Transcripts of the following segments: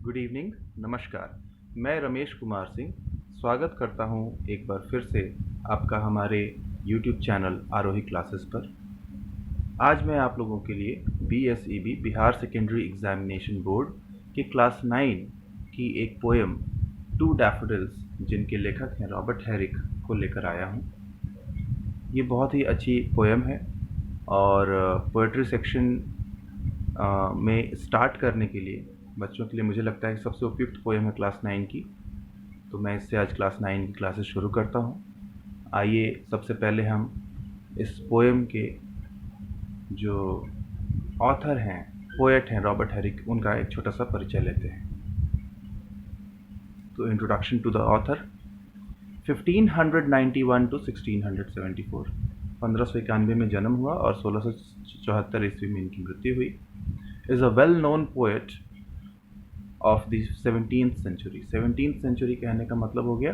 Good evening, नमस्कार। मैं रमेश कुमार सिंह स्वागत करता हूं एक बार फिर से आपका हमारे यूट्यूब चैनल आरोही क्लासेस पर। आज मैं आप लोगों के लिए BSEB Bihar secondary examination board के क्लास 9 की एक पोएम टू डैफोडिल्स, जिनके लेखक हैं रॉबर्ट हेरिक, को लेकर आया हूं। ये बहुत ही अच्छी पोएम है और पोएट्री सेक्शन में स्टार्ट करने के लिए बच्चों के लिए मुझे लगता है सबसे उपयुक्त पोएम है क्लास 9 की। तो मैं इससे आज क्लास 9 की क्लासेस शुरू करता हूँ। आइए सबसे पहले हम इस पोएम के जो ऑथर हैं, पोएट हैं रॉबर्ट हेरिक, उनका एक छोटा सा परिचय लेते हैं। तो introduction to the author. 1591 to 1674, 1591 में जन्म हुआ और 1674 ईस्वी में इनकी मृत्यु हुई। Is a well known poet of the 17th century. 17th century कहने का मतलब हो गया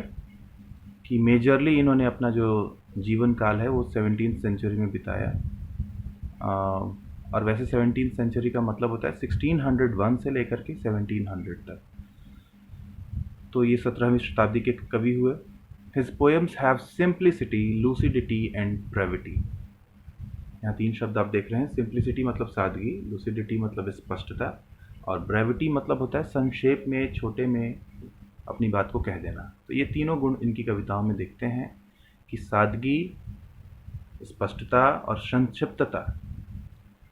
कि मेजरली इन्होंने अपना जो जीवन काल है वो 17th सेंचुरी में बिताया। और वैसे 17th सेंचुरी का मतलब होता है 1601 से लेकर के 1700 तक। तो ये 17वीं शताब्दी के कवि हुए। His poems have simplicity, lucidity and brevity. यहाँ 3 शब्द आप देख रहे हैं। सिंप्लिसिटी मतलब सादगी, लूसिडिटी मतलब स्पष्टता, और ब्रेविटी मतलब होता है संक्षेप में, छोटे में अपनी बात को कह देना। तो ये तीनों गुण इनकी कविताओं में देखते हैं कि सादगी, स्पष्टता और संक्षिप्तता।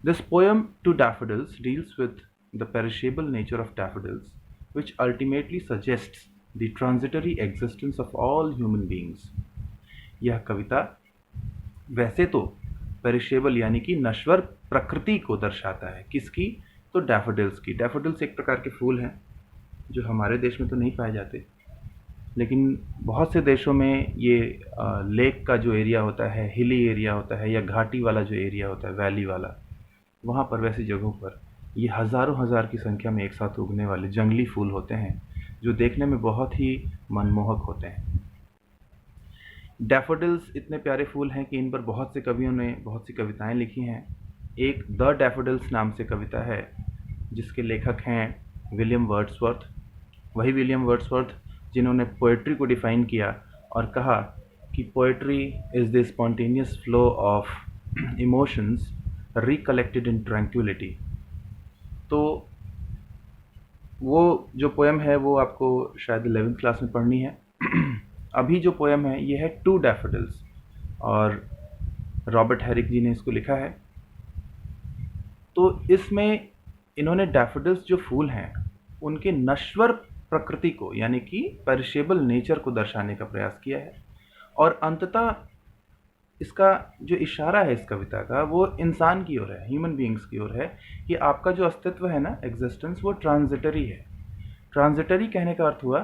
This poem to daffodils deals with the perishable nature of daffodils, which ultimately suggests the transitory existence of all human beings। यह कविता वैसे तो पेरिशेबल यानी कि नश्वर प्रकृति को दर्शाता है। किसकी? तो डैफोडिल्स की। डैफोडिल्स एक प्रकार के फूल हैं जो हमारे देश में तो नहीं पाए जाते, लेकिन बहुत से देशों में ये लेक का जो एरिया होता है, हिली एरिया होता है, या घाटी वाला जो एरिया होता है, वैली वाला, वहाँ पर वैसी जगहों पर ये हज़ारों हज़ार की संख्या में एक साथ उगने वाले जंगली फूल होते हैं जो देखने में बहुत ही मनमोहक होते हैं। डैफोडिल्स इतने प्यारे फूल हैं कि इन पर बहुत से कवियों ने बहुत सी कविताएं लिखी हैं। एक द डैफोडिल्स नाम से कविता है जिसके लेखक हैं विलियम वर्ड्सवर्थ। वही विलियम वर्ड्सवर्थ जिन्होंने पोएट्री को डिफ़ाइन किया और कहा कि poetry is the spontaneous flow of emotions recollected in tranquillity. तो वो जो पोएम है वो आपको शायद 11th क्लास में पढ़नी है। अभी जो पोएम है ये है टू डैफोडिल्स, और रॉबर्ट हेरिक जी ने इसको लिखा है। तो इसमें इन्होंने डैफोडिल्स जो फूल हैं उनके नश्वर प्रकृति को, यानी कि पेरिशेबल नेचर को दर्शाने का प्रयास किया है। और अंततः इसका जो इशारा है इस कविता का वो इंसान की ओर है, ह्यूमन बीइंग्स की ओर है, कि आपका जो अस्तित्व है ना, एग्जिस्टेंस, वो ट्रांजिटरी है। ट्रांजिटरी कहने का अर्थ हुआ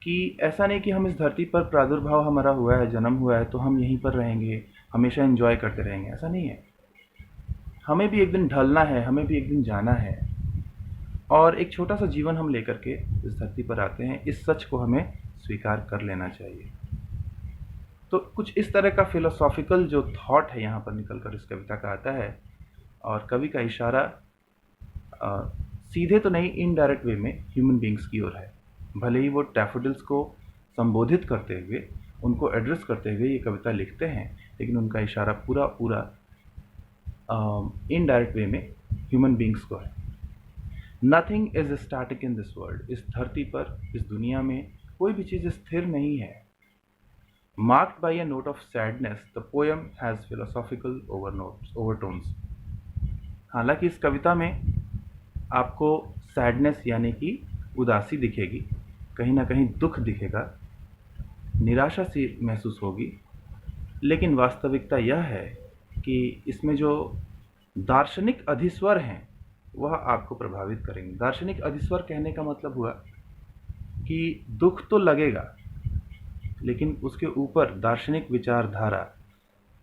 कि ऐसा नहीं कि हम इस धरती पर प्रादुर्भाव हमारा हुआ है, जन्म हुआ है, तो हम यहीं पर रहेंगे, हमेशा एंजॉय करते रहेंगे। ऐसा नहीं है। हमें भी एक दिन ढलना है, हमें भी एक दिन जाना है, और एक छोटा सा जीवन हम लेकर के इस धरती पर आते हैं। इस सच को हमें स्वीकार कर लेना चाहिए। तो कुछ इस तरह का फिलोसॉफिकल जो थॉट है यहाँ पर निकल कर इस कविता का आता है। और कवि का इशारा सीधे तो नहीं, इनडायरेक्ट वे में ह्यूमन बीइंग्स की ओर है। भले ही वो डैफोडिल्स को संबोधित करते हुए, उनको एड्रेस करते हुए ये कविता लिखते हैं, लेकिन उनका इशारा पूरा पूरा इनडायरेक्ट वे में ह्यूमन बीइंग्स को है। Nothing is static in this world. इस धरती पर, इस दुनिया में कोई भी चीज़ स्थिर नहीं है। Marked by a note of sadness, the poem has philosophical overtones। हालांकि इस कविता में आपको सैडनेस यानी कि उदासी दिखेगी, कहीं ना कहीं दुख दिखेगा, निराशा सी महसूस होगी, लेकिन वास्तविकता यह है कि इसमें जो दार्शनिक अधिस्वर हैं वह आपको प्रभावित करेंगे। दार्शनिक अधिस्वर कहने का मतलब हुआ कि दुख तो लगेगा, लेकिन उसके ऊपर दार्शनिक विचारधारा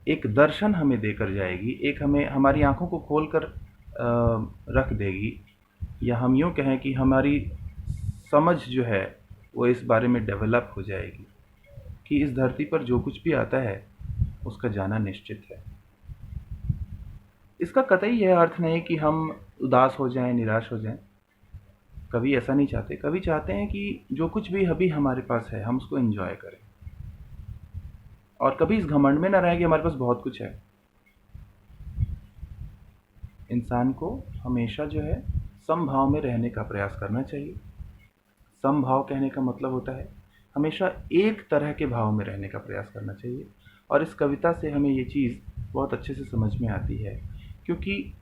एक दर्शन हमें देकर जाएगी, एक हमें हमारी आंखों को खोलकर रख देगी, या हम यूँ कहें कि हमारी समझ जो है वो इस बारे में डेवलप हो जाएगी कि इस धरती पर जो कुछ भी आता है उसका जाना निश्चित है। इसका कतई यह अर्थ नहीं कि हम उदास हो जाएं, निराश हो जाएं। कवि ऐसा नहीं चाहते, कवि चाहते हैं कि जो कुछ भी अभी हमारे पास है हम उसको एंजॉय करें, और कभी इस घमंड में ना रहे कि हमारे पास बहुत कुछ है। इंसान को हमेशा जो है समभाव में रहने का प्रयास करना चाहिए। समभाव कहने का मतलब होता है हमेशा एक तरह के भाव में रहने का प्रयास करना चाहिए। और इस कविता से हमें ये चीज़ बहुत अच्छे से समझ में आती है, क्योंकि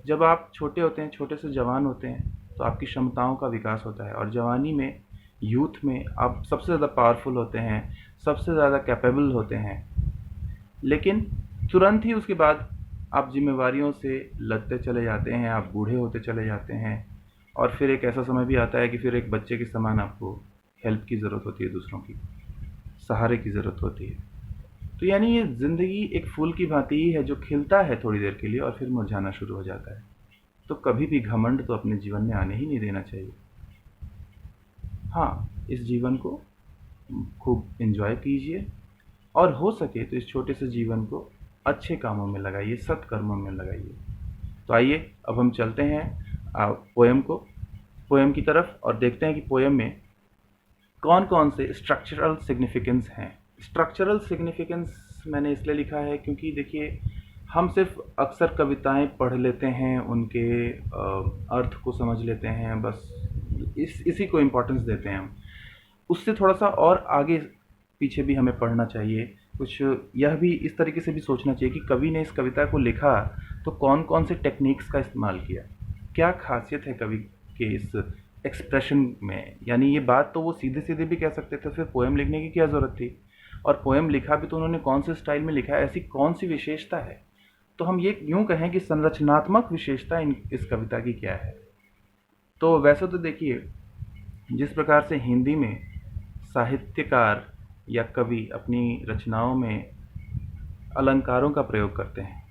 जब आप छोटे होते हैं, छोटे से जवान होते हैं, तो आपकी क्षमताओं का विकास होता है, और जवानी में, यूथ में आप सबसे ज़्यादा पावरफुल होते हैं, सबसे ज़्यादा कैपेबल होते हैं। लेकिन तुरंत ही उसके बाद आप जिम्मेवारियों से लदते चले जाते हैं, आप बूढ़े होते चले जाते हैं, और फिर एक ऐसा समय भी आता है कि फिर एक बच्चे के समान आपको हेल्प की ज़रूरत होती है, दूसरों की सहारे की ज़रूरत होती है। तो यानी ये ज़िंदगी एक फूल की भांति ही है जो खिलता है थोड़ी देर के लिए और फिर मुरझाना शुरू हो जाता है। तो कभी भी घमंड तो अपने जीवन में आने ही नहीं देना चाहिए। हाँ, इस जीवन को खूब एंजॉय कीजिए, और हो सके तो इस छोटे से जीवन को अच्छे कामों में लगाइए, सत्कर्मों में लगाइए। तो आइए अब हम चलते हैं पोएम की तरफ, और देखते हैं कि पोएम में कौन कौन से स्ट्रक्चरल सिग्निफिकेंस हैं। स्ट्रक्चरल सिग्निफिकेंस मैंने इसलिए लिखा है क्योंकि देखिए, हम सिर्फ अक्सर कविताएं पढ़ लेते हैं, उनके अर्थ को समझ लेते हैं, बस इसी को इम्पोर्टेंस देते हैं हम। उससे थोड़ा सा और आगे पीछे भी हमें पढ़ना चाहिए, कुछ यह भी इस तरीके से भी सोचना चाहिए कि कवि ने इस कविता को लिखा तो कौन कौन से टेक्निक्स का इस्तेमाल किया, क्या खासियत है कवि के इस एक्सप्रेशन में। यानी ये बात तो वो सीधे सीधे भी कह सकते थे, फिर पोएम लिखने की क्या ज़रूरत थी, और पोएम लिखा भी तो उन्होंने कौन से स्टाइल में लिखा है, ऐसी कौन सी विशेषता है। तो हम ये यूँ कहें कि संरचनात्मक विशेषता इस कविता की क्या है। तो वैसे तो देखिए, जिस प्रकार से हिंदी में साहित्यकार या कवि अपनी रचनाओं में अलंकारों का प्रयोग करते हैं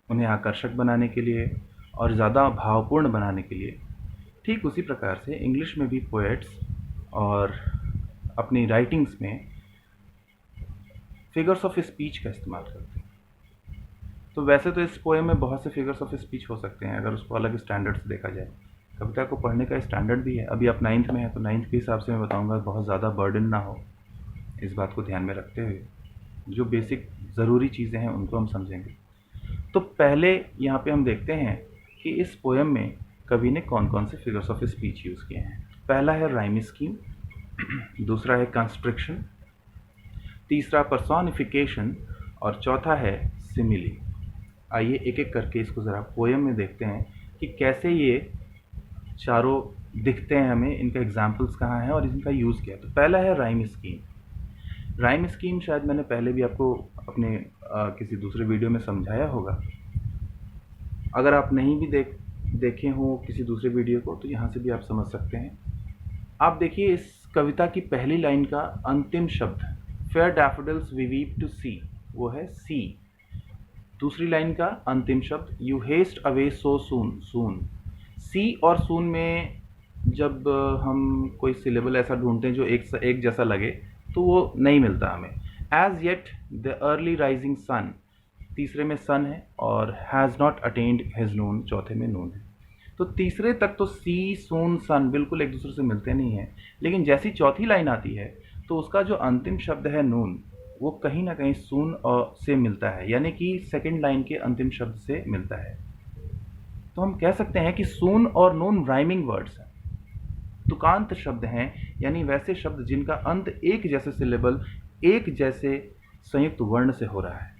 उन्हें आकर्षक बनाने के लिए और ज़्यादा भावपूर्ण बनाने के लिए, ठीक उसी प्रकार से इंग्लिश में भी पोएट्स और अपनी राइटिंग्स में फिगर्स ऑफ स्पीच का इस्तेमाल करते हैं। तो वैसे तो इस पोएम में बहुत से फिगर्स ऑफ स्पीच हो सकते हैं अगर उसको अलग स्टैंडर्ड से देखा जाए। कविता को पढ़ने का स्टैंडर्ड भी है। अभी आप 9th में हैं तो 9th के हिसाब से मैं बताऊंगा, बहुत ज़्यादा बर्डन ना हो, इस बात को ध्यान में रखते हुए जो बेसिक ज़रूरी चीज़ें हैं उनको हम समझेंगे। तो पहले यहाँ पे हम देखते हैं कि इस पोएम में कवि ने कौन कौन से फिगर्स ऑफ स्पीच यूज़ किए हैं। पहला है राइम स्कीम, दूसरा है कंस्ट्रक्शन, तीसरा पर्सोनिफिकेशन, और चौथा है सिमिली। आइए एक एक करके इसको ज़रा पोएम में देखते हैं कि कैसे ये चारों दिखते हैं हमें, इनका एग्जाम्पल्स कहाँ हैं और इनका यूज़ क्या है। तो पहला है राइम स्कीम। राइम स्कीम शायद मैंने पहले भी आपको अपने किसी दूसरे वीडियो में समझाया होगा। अगर आप नहीं भी देखे हो किसी दूसरे वीडियो को तो यहाँ से भी आप समझ सकते हैं। आप देखिए, इस कविता की पहली लाइन का अंतिम शब्द fair daffodils we weep to see, वो है सी। दूसरी लाइन का अंतिम शब्द you haste away so soon, soon. See और सून में जब हम कोई सिलेबल ऐसा ढूंढते हैं जो एक जैसा लगे तो वो नहीं मिलता हमें। As yet the early rising sun, तीसरे में सन है, और has not attained his noon, चौथे में नून है। तो तीसरे तक तो सी, सून, सन बिल्कुल एक दूसरे से मिलते नहीं हैं, लेकिन जैसी चौथी लाइन आती है तो उसका जो अंतिम शब्द है नून, वो कहीं ना कहीं सून और से मिलता है, यानी कि सेकंड लाइन के अंतिम शब्द से मिलता है। तो हम कह सकते हैं कि सून और नून राइमिंग वर्ड्स हैं, तुकांत शब्द हैं, यानी वैसे शब्द जिनका अंत एक जैसे सिलेबल, एक जैसे संयुक्त वर्ण से हो रहा है।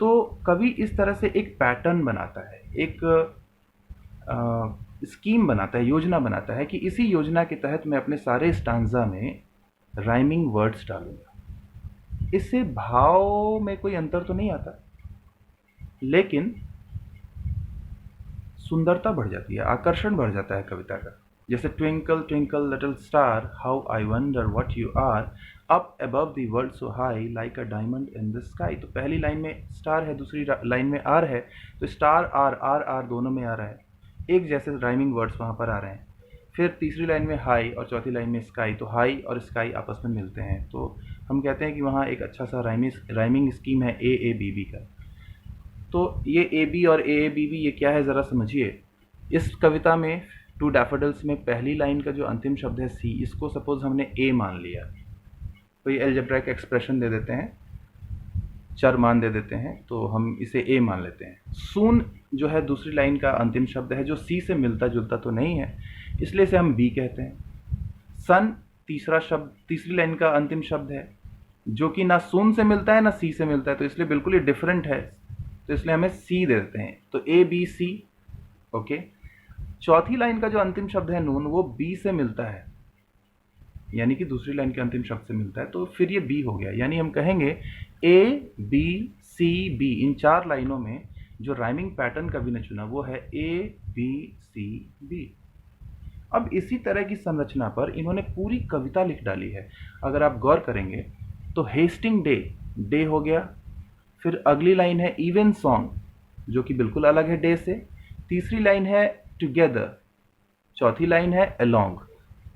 तो कवि इस तरह से एक पैटर्न बनाता है, एक स्कीम बनाता है, योजना बनाता है कि इसी योजना के तहत मैं अपने सारे स्टांजा में राइमिंग वर्ड्स डालूंगा। इससे भाव में कोई अंतर तो नहीं आता, लेकिन सुंदरता बढ़ जाती है, आकर्षण बढ़ जाता है कविता का। जैसे twinkle twinkle little star how I wonder what you are, up above the world so high like a diamond in the sky. तो पहली लाइन में स्टार है, दूसरी लाइन में आर है, तो स्टार आर आर आर दोनों में आ रहा है, एक जैसे राइमिंग वर्ड्स वहाँ पर आ रहे हैं। फिर तीसरी लाइन में हाई और चौथी लाइन में स्काई, तो हाई और स्काई आपस में मिलते हैं, तो हम कहते हैं कि वहाँ एक अच्छा सा राइमिंग स्कीम है ए बी बी का। तो ये ए बी और ए बी बी ये क्या है ज़रा समझिए। इस कविता में टू डैफोडिल्स में पहली लाइन का जो अंतिम शब्द है सी, इसको सपोज हमने ए मान लिया, तो ये अलजेब्राइक एक्सप्रेशन दे देते हैं, चर मान दे देते हैं, तो हम इसे ए मान लेते हैं। सून जो है दूसरी लाइन का अंतिम शब्द है, जो सी से मिलता जुलता तो नहीं है, इसलिए इसे हम बी कहते हैं। सन तीसरा शब्द, तीसरी लाइन का अंतिम शब्द है, जो कि ना सून से मिलता है ना सी से मिलता है, तो इसलिए बिल्कुल ही डिफरेंट है, तो इसलिए हमें सी दे देते हैं, तो ए बी सी। ओके, चौथी लाइन का जो अंतिम शब्द है नून, वो बी से मिलता है, यानी कि दूसरी लाइन के अंतिम शब्द से मिलता है, तो फिर ये बी हो गया। यानी हम कहेंगे ए बी सी बी, इन चार लाइनों में जो राइमिंग पैटर्न कवि ने चुना वो है ए बी सी बी। अब इसी तरह की संरचना पर इन्होंने पूरी कविता लिख डाली है। अगर आप गौर करेंगे तो हेस्टिंग डे, डे हो गया, फिर अगली लाइन है इवन सॉन्ग, जो कि बिल्कुल अलग है डे से, तीसरी लाइन है टुगेदर, चौथी लाइन है अलोंग।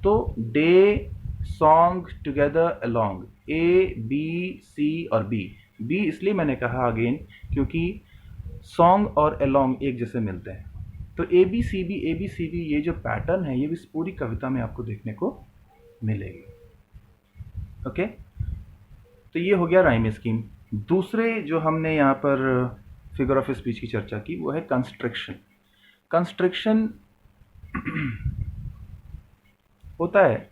तो day, song, together, along, A B C और बी। बी इसलिए मैंने कहा अगेन क्योंकि सॉन्ग और अलोंग एक जैसे मिलते हैं। तो ए बी सी बी ये जो पैटर्न है ये भी इस पूरी कविता में आपको देखने को मिलेगी। ओके, तो ये हो गया राइम स्कीम। दूसरे जो हमने यहाँ पर फिगर ऑफ स्पीच की चर्चा की वो है कंस्ट्रक्शन। कंस्ट्रक्शन होता है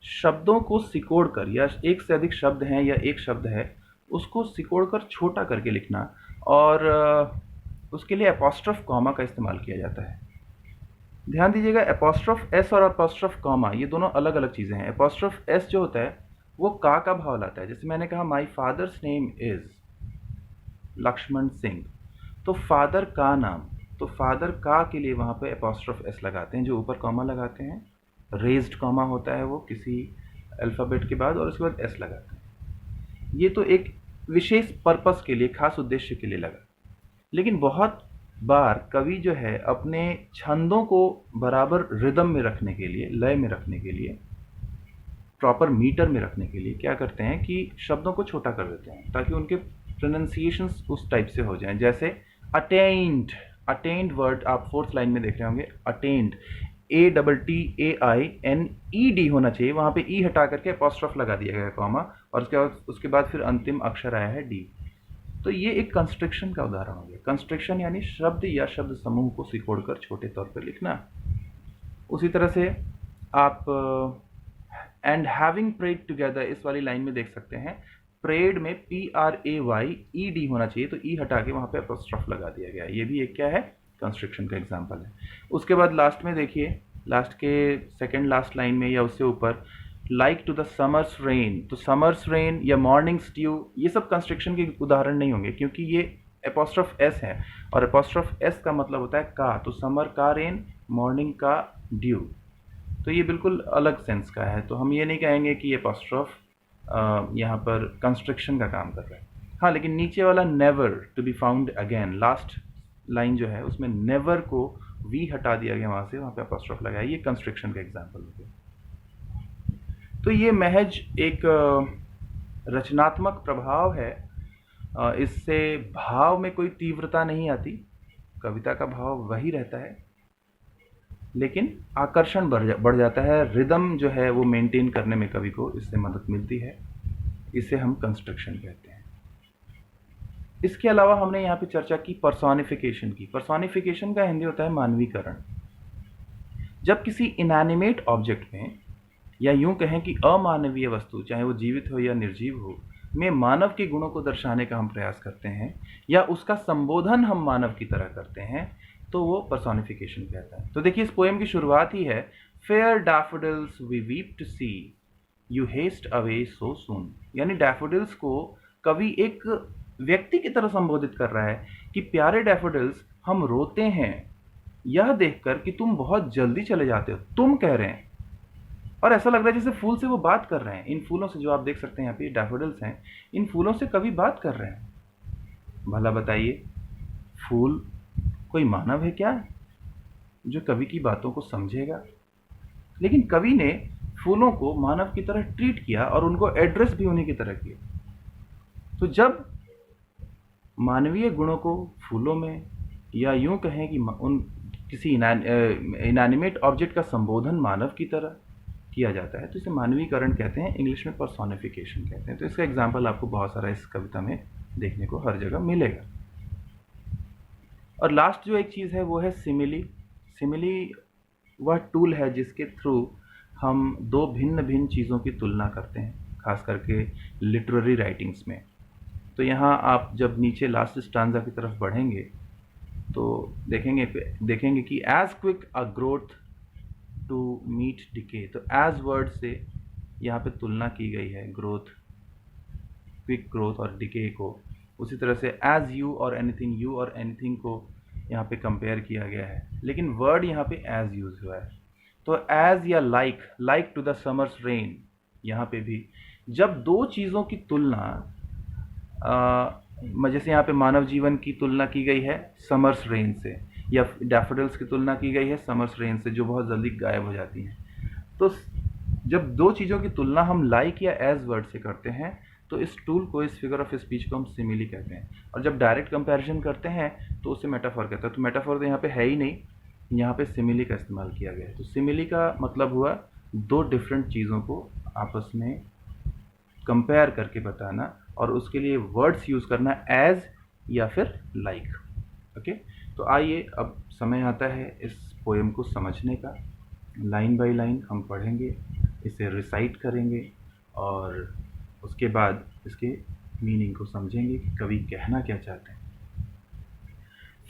शब्दों को सिकोड़कर, या एक से अधिक शब्द हैं या एक शब्द है उसको सिकोड़कर छोटा करके लिखना, और उसके लिए एपोस्ट्रोफ कॉमा का इस्तेमाल किया जाता है। ध्यान दीजिएगा, एपोस्ट्रोफ एस और एपोस्ट्रोफ कॉमा ये दोनों अलग अलग चीज़ें हैं। एपोस्ट्रोफ एस जो होता है वो का भाव लाता है, जैसे मैंने कहा my father's name is Lakshman Singh, तो फादर का नाम, तो फादर का के लिए वहाँ पे एपोस्ट्रोफ एस लगाते हैं, जो ऊपर कॉमा लगाते हैं, रेज्ड कॉमा होता है वो किसी अल्फ़ाबेट के बाद, और उसके बाद एस लगाते हैं। ये तो एक विशेष पर्पस के लिए, खास उद्देश्य के लिए लगा। लेकिन बहुत बार कवि जो है अपने छंदों को बराबर रिदम में रखने के लिए, लय में रखने के लिए, प्रॉपर मीटर में रखने के लिए क्या करते हैं कि शब्दों को छोटा कर देते हैं ताकि उनके प्रोनाउंसिएशंस उस टाइप से हो जाएं। जैसे अटेंड, अटेंड वर्ड आप फोर्थ लाइन में देख रहे होंगे, अटेंड, ATTAINED होना चाहिए, वहाँ पे ई हटा करके एपोस्ट्रोफ लगा दिया गया कॉमा, और उसके बाद फिर अंतिम अक्षर आया है डी। तो ये एक कंस्ट्रक्शन का उदाहरण हो गया। कंस्ट्रक्शन यानी शब्द या शब्द समूह को सिकोड़कर छोटे तौर पर लिखना। उसी तरह से आप एंड हैविंग प्रेड टुगेदर इस वाली लाइन में देख सकते हैं, प्रेड में PRAYED होना चाहिए, तो ई हटा के वहाँ पे एपोस्ट्रोफ लगा दिया गया। ये भी एक क्या है, कंस्ट्रक्शन का एग्जाम्पल है। उसके बाद लास्ट में देखिए, लास्ट के सेकेंड लास्ट लाइन में या उससे ऊपर, like to the summer's rain, तो समर्स रेन या मॉर्निंग स्ट्यू ये सब कंस्ट्रक्शन के उदाहरण नहीं होंगे क्योंकि ये एपोस्ट्रोफ एस है, और एपोस्ट्रोफ एस का मतलब होता है का, तो समर का रेन, मॉर्निंग का ड्यू, तो ये बिल्कुल अलग सेंस का है। तो हम ये नहीं कहेंगे कि एपोस्ट्रोफ यहाँ पर कंस्ट्रक्शन का काम कर रहा है। हाँ, लेकिन नीचे वाला never to be found again, last line जो है उसमें नेवर को वी हटा दिया गया, वहाँ से वहाँ पे एपोस्ट्रोफ लगाया, ये कंस्ट्रक्शन का एग्जाम्पल हो गया। तो ये महज एक रचनात्मक प्रभाव है, इससे भाव में कोई तीव्रता नहीं आती, कविता का भाव वही रहता है, लेकिन आकर्षण बढ़ जाता है, रिदम जो है वो मेंटेन करने में कवि को इससे मदद मिलती है, इसे हम कंस्ट्रक्शन कहते हैं। इसके अलावा हमने यहाँ पे चर्चा की पर्सोनिफिकेशन की। पर्सोनिफिकेशन का हिंदी होता है मानवीकरण। जब किसी इनएनिमेट ऑब्जेक्ट में, या यूं कहें कि अमानवीय वस्तु, चाहे वो जीवित हो या निर्जीव हो, में मानव के गुणों को दर्शाने का हम प्रयास करते हैं, या उसका संबोधन हम मानव की तरह करते हैं, तो वो पर्सोनिफिकेशन कहता है। तो देखिए, इस पोएम की शुरुआत ही है, fair daffodils we weep to see you haste away so soon, यानी डैफोडिल्स को कवि एक व्यक्ति की तरह संबोधित कर रहा है कि प्यारे डैफोडिल्स, हम रोते हैं यह देखकर कि तुम बहुत जल्दी चले जाते हो, तुम कह रहे हैं, और ऐसा लग रहा है जैसे फूल से वो बात कर रहे हैं। इन फूलों से, जो आप देख सकते हैं यहाँ पे डैफोडिल्स हैं, इन फूलों से कवि बात कर रहे हैं। भला बताइए, फूल कोई मानव है क्या जो कवि की बातों को समझेगा? लेकिन कवि ने फूलों को मानव की तरह ट्रीट किया और उनको एड्रेस भी उन्हीं की तरह किया। तो जब मानवीय गुणों को फूलों में, या यूं कहें कि उन किसी इनएनिमेट ऑब्जेक्ट का संबोधन मानव की तरह किया जाता है, तो इसे मानवीकरण कहते हैं, इंग्लिश में पर्सोनिफिकेशन कहते हैं। तो इसका एग्जाम्पल आपको बहुत सारा इस कविता में देखने को हर जगह मिलेगा। और लास्ट जो एक चीज़ है वो है सिमिली। सिमिली वह टूल है जिसके थ्रू हम दो भिन्न भिन्न चीज़ों की तुलना करते हैं, खास करके लिटरेरी राइटिंग्स में। तो यहाँ आप जब नीचे लास्ट स्टांजा की तरफ बढ़ेंगे तो देखेंगे कि as quick a growth to meet decay. तो एज वर्ड से यहाँ पे तुलना की गई है ग्रोथ, क्विक ग्रोथ और डिके को। उसी तरह से एज यू और एनीथिंग को यहाँ पे कंपेयर किया गया है, लेकिन वर्ड यहाँ पे एज यूज हुआ है। तो एज या like to the summer's rain, यहाँ पे भी जब दो चीज़ों की तुलना, जैसे यहाँ पे मानव जीवन की तुलना की गई है समर्स रेन से, या डैफोडिल्स की तुलना की गई है समर्स रेन से जो बहुत जल्दी गायब हो जाती हैं। तो जब दो चीज़ों की तुलना हम लाइक या एज वर्ड से करते हैं तो इस टूल को, इस फिगर ऑफ स्पीच को हम सिमिली कहते हैं। और जब डायरेक्ट कंपैरिजन करते हैं तो उसे मेटाफोर कहते हैं। तो मेटाफोर तो यहाँ पे है ही नहीं, यहाँ पे सिमिली का इस्तेमाल किया गया है। तो सिमिली का मतलब हुआ दो डिफरेंट चीज़ों को आपस में कंपेयर करके बताना, और उसके लिए वर्ड्स यूज़ करना एज या फिर लाइक। ओके, तो आइए अब समय आता है इस पोएम को समझने का। लाइन बाय लाइन हम पढ़ेंगे, इसे रिसाइट करेंगे और उसके बाद इसके मीनिंग को समझेंगे कि कवि कहना क्या चाहते हैं।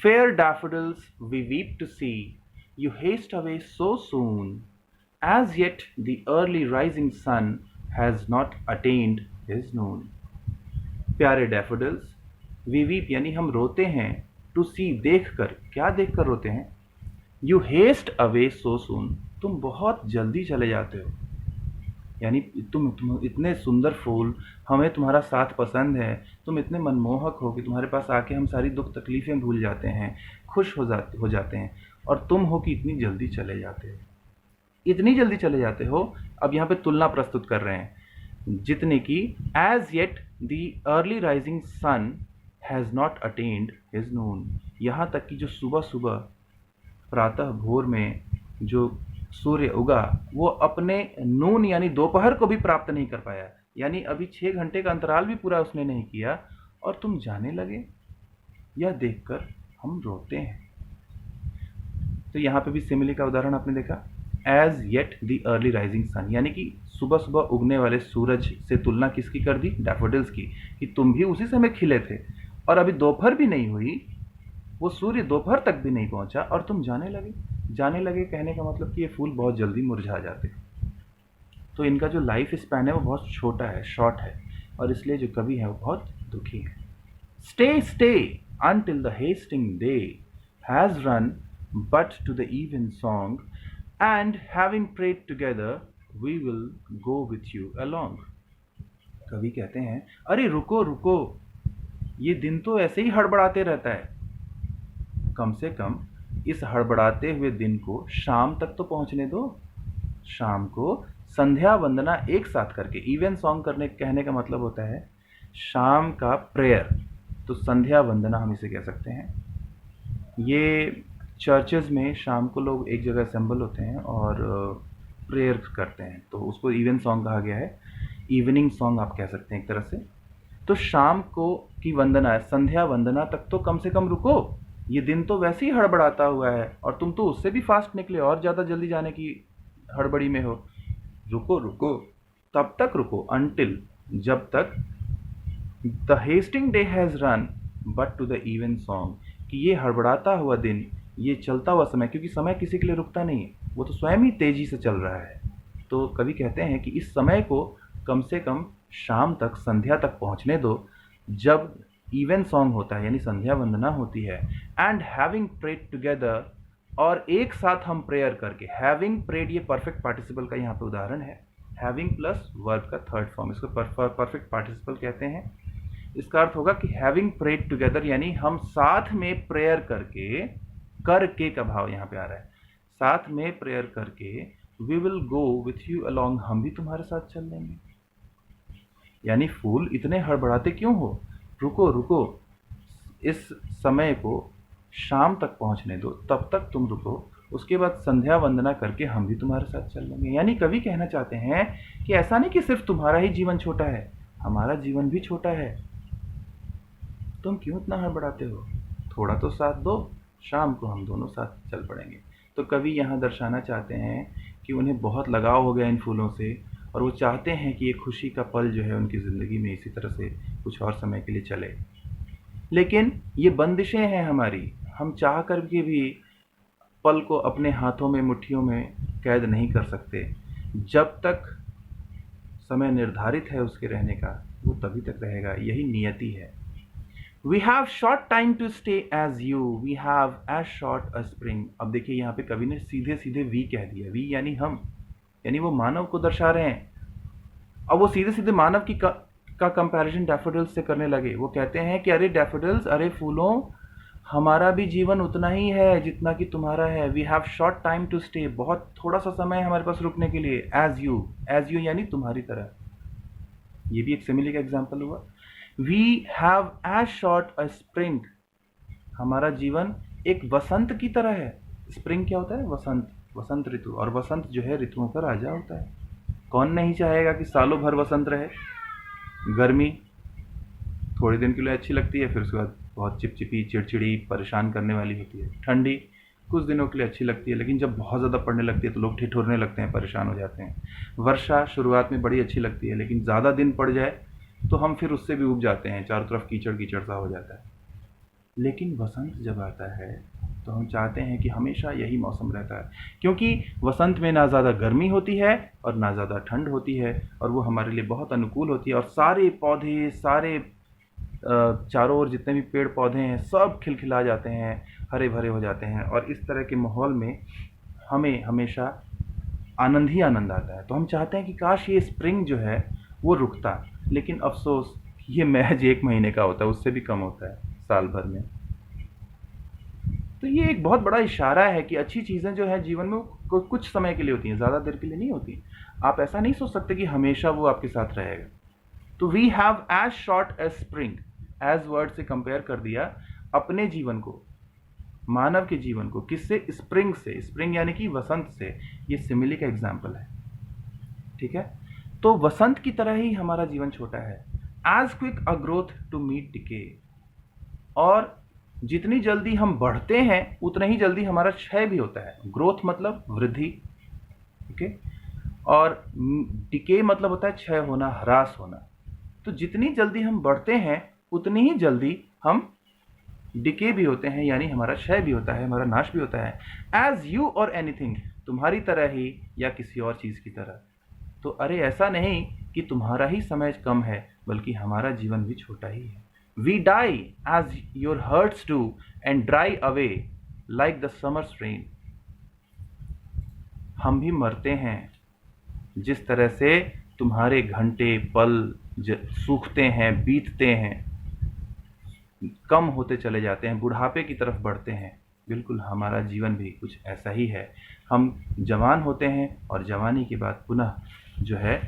Fair daffodils we weep to see, you haste away so soon, as yet the early rising sun has not attained his noon. प्यारे डैफोडिल्स, we weep यानी हम रोते हैं, to see देखकर, क्या देखकर रोते हैं? You haste away so soon, तुम बहुत जल्दी चले जाते हो, यानी तुम इतने सुंदर फूल, हमें तुम्हारा साथ पसंद है, तुम इतने मनमोहक हो कि तुम्हारे पास आके हम सारी दुख तकलीफ़ें भूल जाते हैं, खुश हो जाते हैं, और तुम हो कि इतनी जल्दी चले जाते हो, इतनी जल्दी चले जाते हो। अब यहाँ पे तुलना प्रस्तुत कर रहे हैं, जितने की as yet the early rising sun has not attained his noon, यहाँ तक कि जो सुबह सुबह प्रातः भोर में जो सूर्य उगा वो अपने नून यानी दोपहर को भी प्राप्त नहीं कर पाया, यानी अभी 6 घंटे का अंतराल भी पूरा उसने नहीं किया, और तुम जाने लगे। यह देखकर हम रोते हैं। तो यहाँ पे भी सिमिली का उदाहरण आपने देखा, as yet the early rising sun, यानी कि सुबह सुबह उगने वाले सूरज से तुलना किसकी कर दी? डैफोडिल्स की, कि तुम भी उसी समय खिले थे और अभी दोपहर भी नहीं हुई, वो सूर्य दोपहर तक भी नहीं पहुंचा और तुम जाने लगे। जाने लगे कहने का मतलब कि ये फूल बहुत जल्दी मुरझा जाते हैं। तो इनका जो लाइफ स्पैन है वो बहुत छोटा है, शॉर्ट है, और इसलिए जो कवि है वो बहुत दुखी है। Stay stay until the hasting day has run but to the even song, and having prayed together we will go with you along. कवि कहते हैं, अरे रुको रुको, ये दिन तो ऐसे ही हड़बड़ाते रहता है, कम से कम इस हड़बड़ाते हुए दिन को शाम तक तो पहुंचने दो। शाम को संध्या वंदना एक साथ करके, इवन सॉन्ग करने कहने का मतलब होता है शाम का प्रेयर, तो संध्या वंदना हम इसे कह सकते हैं। ये चर्चेज़ में शाम को लोग एक जगह असेंबल होते हैं और प्रेयर करते हैं, तो उसको इवन सॉन्ग कहा गया है, इवनिंग सॉन्ग आप कह सकते हैं एक तरह से। तो शाम को की वंदना है, संध्या वंदना तक तो कम से कम रुको, ये दिन तो वैसे ही हड़बड़ाता हुआ है और तुम तो उससे भी फास्ट निकले और ज़्यादा जल्दी जाने की हड़बड़ी में हो। रुको रुको, तब तक रुको, अनटिल, जब तक the hasting day has run but to the even song, कि ये हड़बड़ाता हुआ दिन, ये चलता हुआ समय, क्योंकि समय किसी के लिए रुकता नहीं है, वो तो स्वयं ही तेज़ी से चल रहा है। तो कवि कहते हैं कि इस समय को कम से कम शाम तक, संध्या तक पहुंचने दो, जब इवन सॉन्ग होता है यानी संध्या वंदना होती है। एंड हैविंग प्रेड टुगेदर, और एक साथ हम प्रेयर करके, हैविंग प्रेड ये परफेक्ट पार्टिसिपल का यहाँ पे उदाहरण है, हैविंग प्लस वर्ब का थर्ड फॉर्म, इसको परफेक्ट पार्टिसिपल कहते हैं। इसका अर्थ होगा कि हैविंग प्रेड टुगेदर यानी हम साथ में प्रेयर करके, करके का भाव यहाँ पे आ रहा है, साथ में प्रेयर करके, we will go with you along, हम भी तुम्हारे साथ चल लेंगे। यानी फूल इतने हड़बड़ाते क्यों हो? रुको रुको, इस समय को शाम तक पहुंचने दो, तब तक तुम रुको, उसके बाद संध्या वंदना करके हम भी तुम्हारे साथ चल लेंगे। यानी कवि कहना चाहते हैं कि ऐसा नहीं कि सिर्फ तुम्हारा ही जीवन छोटा है, हमारा जीवन भी छोटा है, तुम क्यों इतना हड़बड़ाते हो, थोड़ा तो साथ दो, शाम को हम दोनों साथ चल पड़ेंगे। तो कवि यहाँ दर्शाना चाहते हैं कि उन्हें बहुत लगाव हो गया इन फूलों से, और वो चाहते हैं कि ये खुशी का पल जो है उनकी ज़िंदगी में इसी तरह से कुछ और समय के लिए चले। लेकिन ये बंदिशें हैं हमारी, हम चाह कर के भी पल को अपने हाथों में, मुट्ठियों में कैद नहीं कर सकते। जब तक समय निर्धारित है उसके रहने का, वो तभी तक रहेगा, यही नियति है। We have short time to stay as you, we have as short a spring। अब देखिए यहाँ पे कवि ने सीधे सीधे वी कह दिया, वी यानी हम, यानी वो मानव को दर्शा रहे हैं। अब वो सीधे सीधे मानव की का कंपैरिजन डैफोडिल्स से करने लगे। वो कहते हैं कि अरे डैफोडिल्स, अरे फूलों, हमारा भी जीवन उतना ही है जितना कि तुम्हारा है। We have short time to stay, बहुत थोड़ा सा समय है हमारे पास रुकने के लिए। एज यू यानी तुम्हारी तरह, ये भी एक सिमिली का एग्जाम्पल हुआ। We have as short a spring, हमारा जीवन एक वसंत की तरह है। स्प्रिंग क्या होता है? वसंत, वसंत ऋतु। और वसंत जो है ऋतुओं का राजा होता है। कौन नहीं चाहेगा कि सालों भर वसंत रहे। गर्मी थोड़े दिन के लिए अच्छी लगती है, फिर उसके बाद बहुत चिपचिपी, चिड़चिड़ी, परेशान करने वाली होती है। ठंडी कुछ दिनों के लिए अच्छी लगती है, लेकिन जब बहुत ज़्यादा पड़ने लगती है तो लोग ठिठुरने लगते हैं, परेशान हो जाते हैं। वर्षा शुरुआत में बड़ी अच्छी लगती है, लेकिन ज़्यादा दिन पड़ जाए तो हम फिर उससे भी ऊब जाते हैं, चारों तरफ कीचड़ कीचड़ सा हो जाता है। लेकिन वसंत जब आता है तो हम चाहते हैं कि हमेशा यही मौसम रहता है, क्योंकि वसंत में ना ज़्यादा गर्मी होती है और ना ज़्यादा ठंड होती है, और वो हमारे लिए बहुत अनुकूल होती है। और सारे पौधे, सारे चारों ओर जितने भी पेड़ पौधे हैं सब खिलखिला जाते हैं, हरे भरे हो जाते हैं, और इस तरह के माहौल में हमें हमेशा आनंद ही आनंद आता है। तो हम चाहते हैं कि काश ये स्प्रिंग जो है वो रुकता, लेकिन अफसोस ये महज 1 महीने का होता है, उससे भी कम होता है साल भर में। तो ये एक बहुत बड़ा इशारा है कि अच्छी चीज़ें जो है जीवन में कुछ समय के लिए होती हैं, ज़्यादा देर के लिए नहीं होती। आप ऐसा नहीं सोच सकते कि हमेशा वो आपके साथ रहेगा। तो we have as short as spring, as word से कंपेयर कर दिया अपने जीवन को, मानव के जीवन को, किससे? स्प्रिंग से। स्प्रिंग यानी कि वसंत से। ये सिमिली का एग्जाम्पल है, ठीक है। तो वसंत की तरह ही हमारा जीवन छोटा है। As quick a growth to meet decay, और जितनी जल्दी हम बढ़ते हैं उतना ही जल्दी हमारा क्षय भी होता है। ग्रोथ मतलब वृद्धि, ओके, और डिके मतलब होता है क्षय होना, ह्रास होना। तो जितनी जल्दी हम बढ़ते हैं उतनी ही जल्दी हम डिके भी होते हैं, यानी हमारा क्षय भी होता है, हमारा नाश भी होता है। एज यू और एनीथिंग, तुम्हारी तरह ही या किसी और चीज़ की तरह। तो अरे ऐसा नहीं कि तुम्हारा ही समय कम है, बल्कि हमारा जीवन भी छोटा ही है। We die as your hurts do and dry away like the summer's rain, हम भी मरते हैं जिस तरह से तुम्हारे घंटे पल सूखते हैं, बीतते हैं, कम होते चले जाते हैं, बुढ़ापे की तरफ बढ़ते हैं। बिल्कुल हमारा जीवन भी कुछ ऐसा ही है। हम जवान होते हैं और जवानी के बाद पुनः जो है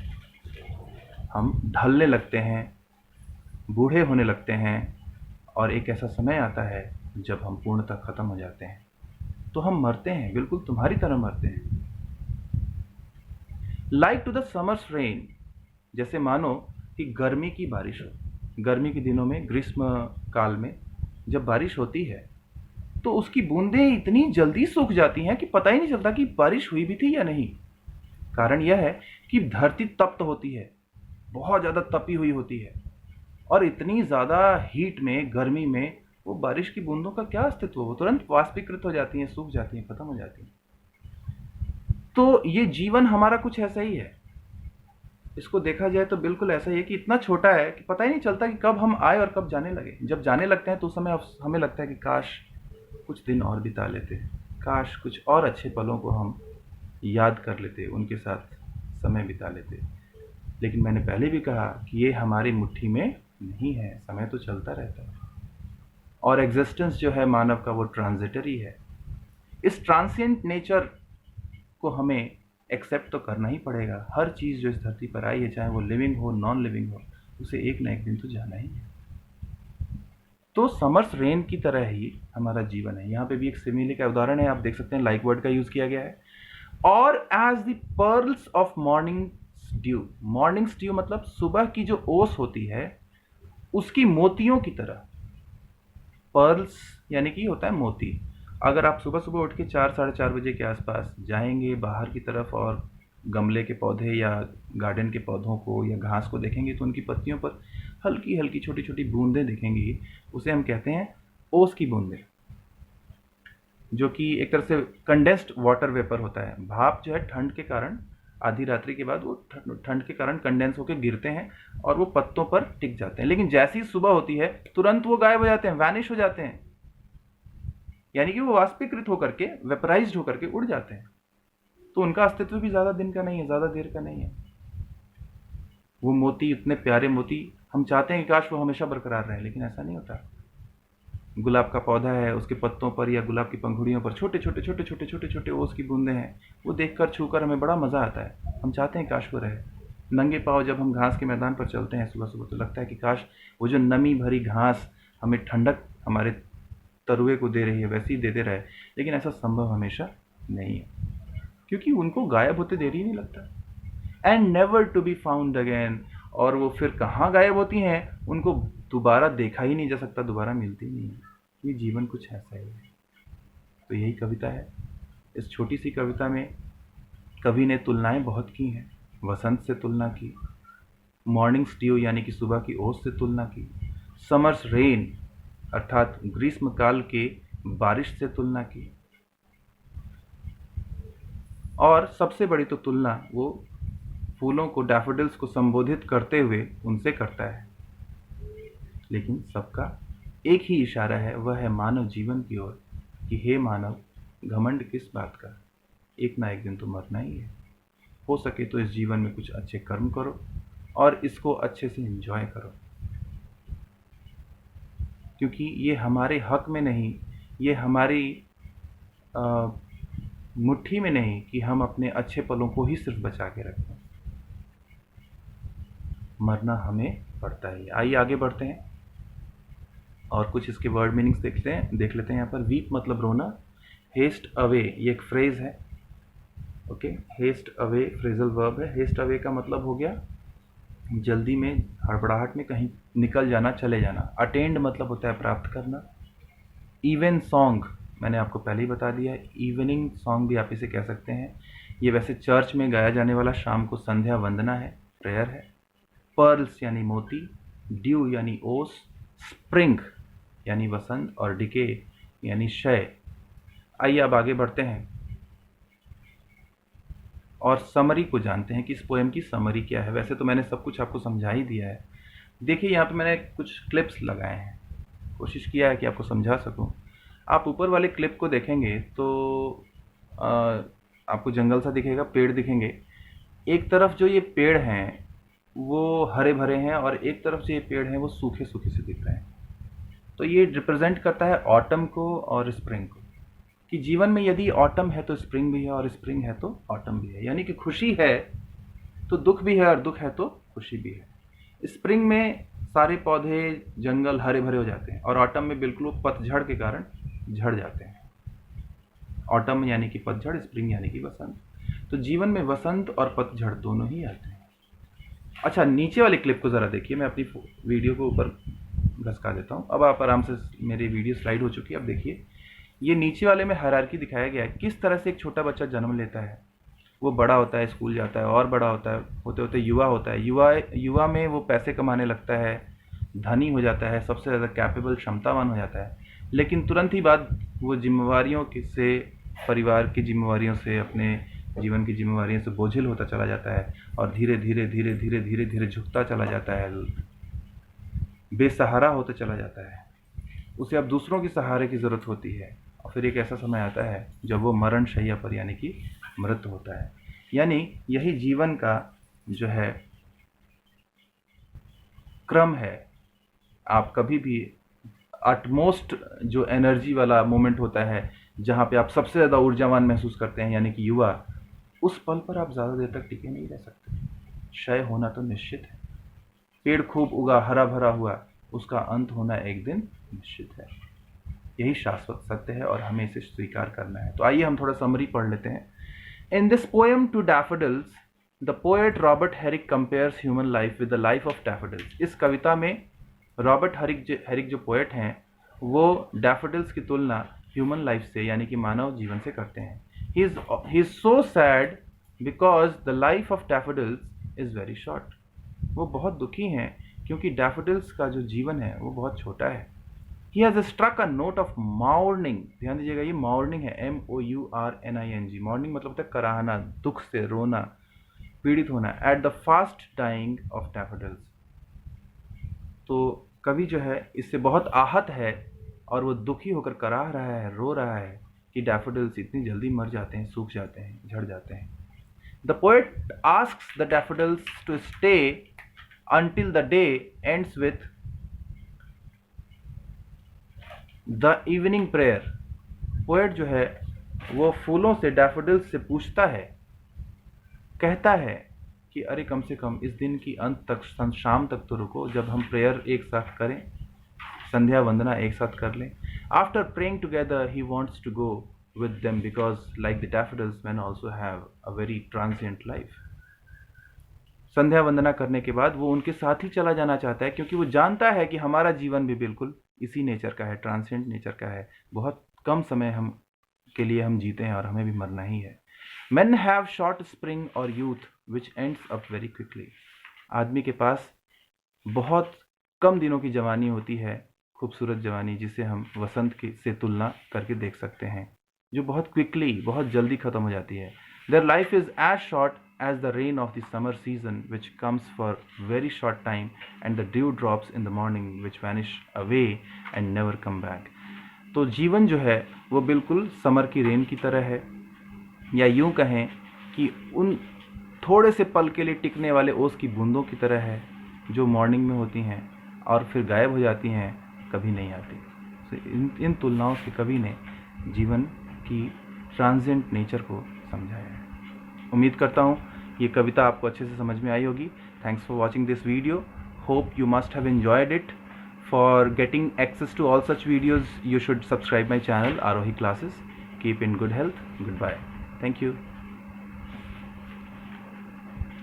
हम ढलने लगते हैं, बूढ़े होने लगते हैं, और एक ऐसा समय आता है जब हम पूर्णतः ख़त्म हो जाते हैं। तो हम मरते हैं, बिल्कुल तुम्हारी तरह मरते हैं। Like to the summer's rain, जैसे मानो कि गर्मी की बारिश हो। गर्मी के दिनों में, ग्रीष्म काल में जब बारिश होती है तो उसकी बूंदें इतनी जल्दी सूख जाती हैं कि पता ही नहीं चलता कि बारिश हुई भी थी या नहीं। कारण यह है कि धरती तप्त होती है, बहुत ज़्यादा तपी हुई होती है, और इतनी ज़्यादा हीट में, गर्मी में वो बारिश की बूंदों का क्या अस्तित्व, वो तुरंत वाष्पीकृत हो जाती हैं, सूख जाती हैं, खत्म हो जाती हैं। तो ये जीवन हमारा कुछ ऐसा ही है। इसको देखा जाए तो बिल्कुल ऐसा ही है कि इतना छोटा है कि पता ही नहीं चलता कि कब हम आए और कब जाने लगे। जब जाने लगते हैं तो उस समय हमें लगता है कि काश कुछ दिन और बिता लेते, काश कुछ और अच्छे पलों को हम याद कर लेते, उनके साथ समय बिता लेते। लेकिन मैंने पहले भी कहा कि ये हमारी मुट्ठी में नहीं है, समय तो चलता रहता है, और एग्जिस्टेंस जो है मानव का वो ट्रांजिटरी है। इस ट्रांसिएंट नेचर को हमें एक्सेप्ट तो करना ही पड़ेगा। हर चीज़ जो इस धरती पर आई है, चाहे वो लिविंग हो, नॉन लिविंग हो, उसे एक ना एक दिन तो जाना ही है। तो समर्स रेन की तरह ही हमारा जीवन है। यहाँ पे भी एक सिमिले का उदाहरण है, आप देख सकते हैं लाइक वर्ड का यूज किया गया है। और as the pearls of morning dew, morning dew मतलब सुबह की जो ओस होती है उसकी मोतियों की तरह। पर्ल्स यानी कि होता है मोती। अगर आप सुबह सुबह उठ के 4-4:30 बजे के आसपास जाएंगे बाहर की तरफ और गमले के पौधे या गार्डन के पौधों को या घास को देखेंगे तो उनकी पत्तियों पर हल्की हल्की छोटी छोटी बूंदें दिखेंगी। उसे हम कहते हैं ओस की बूंदें, जो कि एक तरह से कंडेंस्ड वाटर वेपर होता है। भाप जो है ठंड के कारण आधी रात्रि के बाद वो ठंड के कारण कंडेंस होकर गिरते हैं और वो पत्तों पर टिक जाते हैं, लेकिन जैसी सुबह होती है तुरंत वो गायब हो जाते हैं, वैनिश हो जाते हैं, यानी कि वो वाष्पीकृत होकर के वेपराइज्ड होकर के उड़ जाते हैं। तो उनका अस्तित्व भी ज़्यादा दिन का नहीं है, ज़्यादा देर का नहीं है। वो मोती, इतने प्यारे मोती, हम चाहते हैं कि काश वो हमेशा बरकरार रहे, लेकिन ऐसा नहीं होता। गुलाब का पौधा है, उसके पत्तों पर या गुलाब की पंखुड़ियों पर छोटे छोटे छोटे छोटे छोटे छोटे ओस की बूंदें हैं। वो देखकर छूकर हमें बड़ा मज़ा आता है, हम चाहते हैं काश वो रहे। नंगे पाँव जब हम घास के मैदान पर चलते हैं सुबह सुबह तो लगता है कि काश वो जो नमी भरी घास हमें ठंडक हमारे तरुए को दे रही है वैसे ही देते रहे, लेकिन ऐसा संभव हमेशा नहीं है, क्योंकि उनको गायब होते देर ही नहीं लगता। And never to be found again, और वो फिर कहाँ गायब होती हैं, उनको दोबारा देखा ही नहीं जा सकता, दोबारा मिलती नहीं है। ये जीवन कुछ ऐसा ही है। तो यही कविता है। इस छोटी सी कविता में कवि ने तुलनाएं बहुत की हैं। वसंत से तुलना की, मॉर्निंग ड्यू यानी कि सुबह की ओस से तुलना की, समर्स रेन अर्थात ग्रीष्मकाल के बारिश से तुलना की, और सबसे बड़ी तो तुलना वो फूलों को, डैफोडिल्स को संबोधित करते हुए उनसे करता है। लेकिन सबका एक ही इशारा है, वह है मानव जीवन की ओर कि हे मानव, घमंड किस बात का, एक ना एक दिन तो मरना ही है। हो सके तो इस जीवन में कुछ अच्छे कर्म करो और इसको अच्छे से एंजॉय करो, क्योंकि ये हमारे हक में नहीं, ये हमारी मुट्ठी में नहीं कि हम अपने अच्छे पलों को ही सिर्फ बचा के रखें। मरना हमें पड़ता है। आइए आगे बढ़ते हैं और कुछ इसके वर्ड मीनिंग्स देख लेते हैं। यहाँ पर वीप मतलब रोना, हेस्ट अवे ये एक फ्रेज है। Okay, haste away phrasal verb है। हेस्ट अवे का मतलब हो गया जल्दी में, हड़बड़ाहट में कहीं निकल जाना, चले जाना। अटेंड मतलब होता है प्राप्त करना। इवन सॉन्ग मैंने आपको पहले ही बता दिया है, इवनिंग सॉन्ग भी आप इसे कह सकते हैं। ये वैसे चर्च में गाया जाने वाला शाम को संध्या वंदना है, प्रेयर है। पर्ल्स यानी मोती, ड्यू यानी ओस, स्प्रिंग यानी वसंत, और डिके यानी क्षय। आइए अब आगे बढ़ते हैं और समरी को जानते हैं कि इस पोएम की समरी क्या है। वैसे तो मैंने सब कुछ आपको समझा ही दिया है। देखिए यहाँ पे मैंने कुछ क्लिप्स लगाए हैं, कोशिश किया है कि आपको समझा सकूं। आप ऊपर वाले क्लिप को देखेंगे तो आपको जंगल सा दिखेगा, पेड़ दिखेंगे। एक तरफ जो ये पेड़ हैं वो हरे भरे हैं और एक तरफ से ये पेड़ हैं वो सूखे सूखे से दिख रहे हैं। तो ये रिप्रेजेंट करता है ऑटम को और स्प्रिंग को, कि जीवन में यदि ऑटम है तो स्प्रिंग भी है और स्प्रिंग है तो ऑटम भी है। यानी कि खुशी है तो दुख भी है और दुख है तो खुशी भी है। स्प्रिंग में सारे पौधे जंगल हरे भरे हो जाते हैं और ऑटम में बिल्कुल पतझड़ के कारण झड़ जाते हैं। ऑटम यानी कि पतझड़, स्प्रिंग यानी कि वसंत। तो जीवन में वसंत और पतझड़ दोनों ही आते हैं। अच्छा, नीचे वाली क्लिप को ज़रा देखिए। मैं अपनी वीडियो को ऊपर घसका देता हूँ। अब आप आराम से, मेरी वीडियो स्लाइड हो चुकी है। अब देखिए, ये नीचे वाले में हायरार्की दिखाया गया है, किस तरह से एक छोटा बच्चा जन्म लेता है, वो बड़ा होता है, स्कूल जाता है और बड़ा होता है, होते होते युवा होता है। युवा में वो पैसे कमाने लगता है, धनी हो जाता है, सबसे ज़्यादा कैपेबल, क्षमतावान हो जाता है। लेकिन तुरंत ही बाद वो जिम्मेवारियों से, परिवार की जिम्मेवारियों से, अपने जीवन की जिम्मेवारियों से बोझिल होता चला जाता है और धीरे धीरे धीरे धीरे धीरे धीरे झुकता चला जाता है, बेसहारा होता चला जाता है। उसे अब दूसरों के सहारे की ज़रूरत होती है और फिर एक ऐसा समय आता है जब वो मरण शैया पर यानी कि मृत होता है। यानी यही जीवन का जो है क्रम है। आप कभी भी अटमोस्ट जो एनर्जी वाला मोमेंट होता है, जहाँ पे आप सबसे ज़्यादा ऊर्जावान महसूस करते हैं यानी कि युवा, उस पल पर आप ज़्यादा देर तक टिके नहीं रह सकते। क्षय होना तो निश्चित है। पेड़ खूब उगा, हरा भरा हुआ, उसका अंत होना एक दिन निश्चित है। यही शाश्वत सत्य है और हमें इसे स्वीकार करना है। तो आइए हम थोड़ा समरी पढ़ लेते हैं। In this poem to daffodils the poet Robert Herrick compares human life with the life of daffodils. इस कविता में रॉबर्ट हेरिक जो पोएट हैं वो डैफोडिल्स की तुलना ह्यूमन लाइफ से यानी कि मानव जीवन से करते हैं। He is so sad because the life of daffodils is very short. वो बहुत दुखी हैं क्योंकि डैफोडिल्स का जो जीवन है वो बहुत छोटा है। He has struck a note of mourning। ध्यान दीजिएगा, ये mourning है, MOURNING। mourning मतलब होता है कराहना, दुख से रोना, पीड़ित होना। at the fast dying of daffodils। तो कवि जो है इससे बहुत आहत है और वो दुखी होकर कराह रहा है, रो रहा है कि डैफोडिल्स इतनी जल्दी मर जाते हैं, सूख जाते हैं, झड़ जाते हैं। The poet asks the daffodils to stay until the day ends with the evening prayer. Poet जो है वो फूलों से डैफोडिल्स से पूछता है, कहता है कि अरे कम से कम इस दिन की अंत तक, शाम तक तो रुको, जब हम प्रेयर एक साथ करें, संध्या वंदना एक साथ कर लें। After praying together he wants to go with them because like the daffodils man also have a very transient life. संध्या वंदना करने के बाद वो उनके साथ ही चला जाना चाहता है क्योंकि वो जानता है कि हमारा जीवन भी बिल्कुल इसी नेचर का है, ट्रांसेंट नेचर का है। बहुत कम समय हम के लिए हम जीते हैं और हमें भी मरना ही है। Men have short spring or youth which ends up very quickly। आदमी के पास बहुत कम दिनों की जवानी होती है, खूबसूरत जवानी, जिसे हम वसंत की से तुलना करके देख सकते हैं, जो बहुत क्विकली, बहुत जल्दी ख़त्म हो जाती है। Their life is as short as the rain of the summer season which comes for very short time and the dew drops in the morning which vanish away and never come back। तो जीवन जो है वो बिल्कुल summer की rain की तरह है, या यूं कहें कि उन थोड़े से पल के लिए टिकने वाले ओस की बूंदों की तरह है जो मॉर्निंग में होती हैं और फिर गायब हो जाती हैं, कभी नहीं आती। तो इन तुलनाओं से कवि ने जीवन की ट्रांजिएंट नेचर को समझाया है। उम्मीद करता हूँ ये कविता आपको अच्छे से समझ में आई होगी। Thanks for watching this video. Hope you must have enjoyed it. For getting access to all such videos you should subscribe my channel Aarohi classes. Keep in good health. Good bye. Thank you.